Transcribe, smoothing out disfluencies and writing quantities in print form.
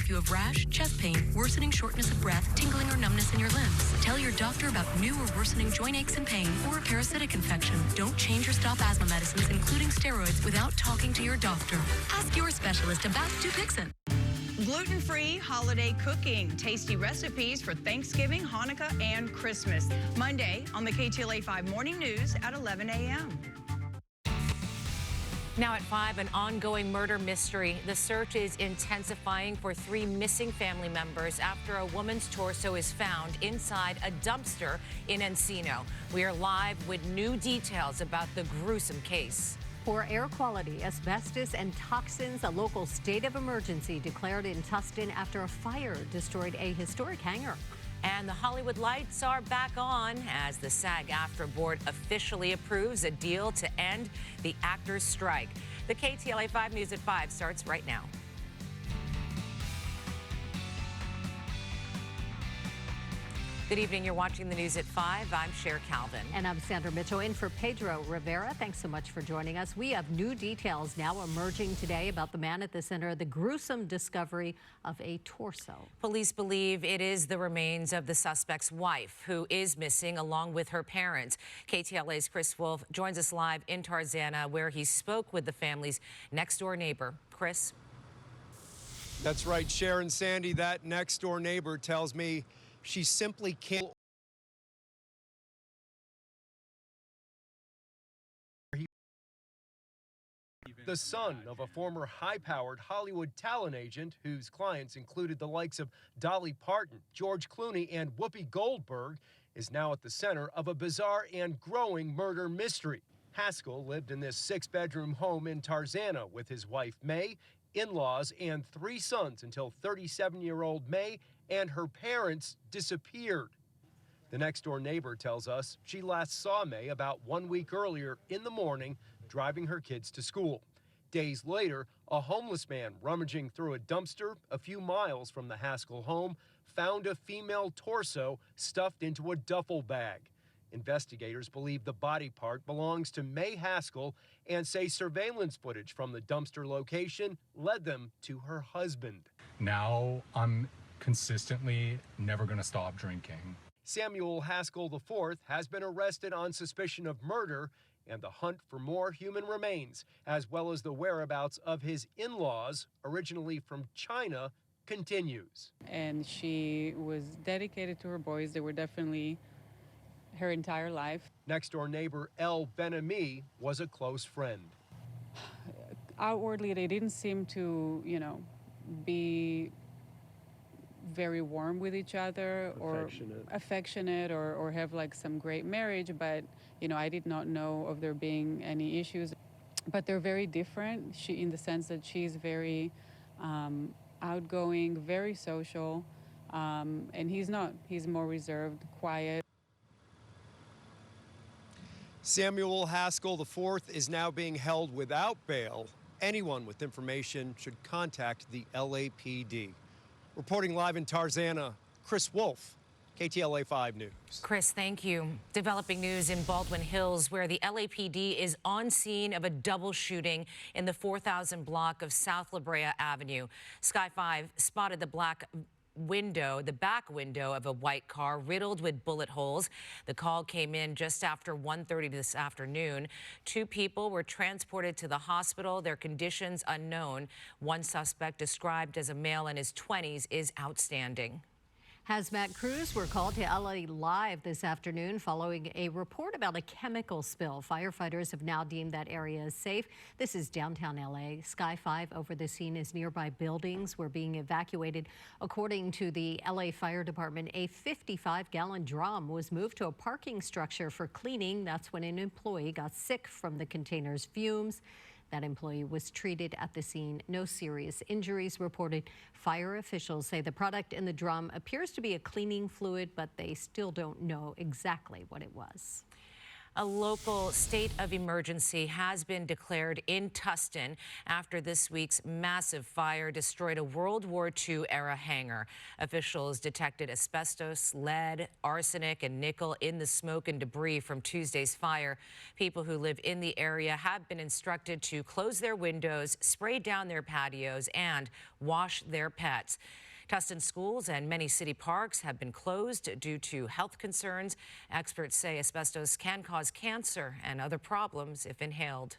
if you have rash, chest pain, worsening shortness of breath, tingling or numbness in your limbs. Tell your doctor about new or worsening joint aches and pain or a parasitic infection. Don't change or stop asthma medicines, including steroids, without talking to your doctor. Ask your specialist about Dupixent. Gluten-free holiday cooking. Tasty recipes for Thanksgiving, Hanukkah, and Christmas. Monday on the KTLA 5 Morning News at 11 a.m. Now at 5, an ongoing murder mystery. The search is intensifying for 3 missing family members after a woman's torso is found inside a dumpster in Encino. We are live with new details about the gruesome case. Poor air quality, asbestos, and toxins. A local state of emergency declared in Tustin after a fire destroyed a historic hangar. And the Hollywood lights are back on as the SAG-AFTRA board officially approves a deal to end the actors' strike. The KTLA 5 News at 5 starts right now. Good evening. You're watching the news at 5. I'm Cher Calvin. And I'm Sandra Mitchell in for Pedro Rivera. Thanks so much for joining us. We have new details now emerging today about the man at the center of the gruesome discovery of a torso. Police believe it is the remains of the suspect's wife, who is missing along with her parents. KTLA's Chris Wolf joins us live in Tarzana, where he spoke with the family's next-door neighbor. Chris? That's right, Cher and Sandy. That next-door neighbor tells me she simply can't. The son of a former high-powered Hollywood talent agent whose clients included the likes of Dolly Parton, George Clooney, and Whoopi Goldberg is now at the center of a bizarre and growing murder mystery. Haskell lived in this 6-bedroom home in Tarzana with his wife May, in-laws, and 3 sons until 37-year-old May and her parents disappeared. The next-door neighbor tells us she last saw May about 1 week earlier in the morning driving her kids to school. Days later, a homeless man rummaging through a dumpster a few miles from the Haskell home found a female torso stuffed into a duffel bag. Investigators believe the body part belongs to May Haskell and say surveillance footage from the dumpster location led them to her husband. Now I'm consistently never going to stop drinking. Samuel Haskell IV has been arrested on suspicion of murder, and the hunt for more human remains, as well as the whereabouts of his in-laws, originally from China, continues. And she was dedicated to her boys. They were definitely her entire life. Next-door neighbor El Ben-Ami was a close friend. Outwardly, they didn't seem to, be very warm with each other or affectionate or have like some great marriage, but I did not know of there being any issues. But they're very different in the sense that she's very outgoing, very social, and he's not. He's more reserved, quiet. Samuel Haskell IV is now being held without bail. Anyone with information should contact the LAPD. Reporting live in Tarzana, Chris Wolf, KTLA 5 News. Chris, thank you. Developing news in Baldwin Hills, where the LAPD is on scene of a double shooting in the 4000 block of South La Brea Avenue. Sky 5 spotted the back window of a white car riddled with bullet holes. The call came in just after 1:30 this afternoon. 2 people were transported to the hospital. Their conditions unknown. One suspect, described as a male in his 20s, is outstanding. Hazmat crews were called to LA Live this afternoon following a report about a chemical spill. Firefighters have now deemed that area as safe. This is downtown LA. Sky 5 over the scene as nearby buildings were being evacuated. According to the LA Fire Department, a 55-gallon drum was moved to a parking structure for cleaning. That's when an employee got sick from the container's fumes. That employee was treated at the scene. No serious injuries reported. Fire officials say the product in the drum appears to be a cleaning fluid, but they still don't know exactly what it was. A local state of emergency has been declared in Tustin after this week's massive fire destroyed a World War II-era hangar. Officials detected asbestos, lead, arsenic, and nickel in the smoke and debris from Tuesday's fire. People who live in the area have been instructed to close their windows, spray down their patios, and wash their pets. Tustin schools and many city parks have been closed due to health concerns. Experts say asbestos can cause cancer and other problems if inhaled.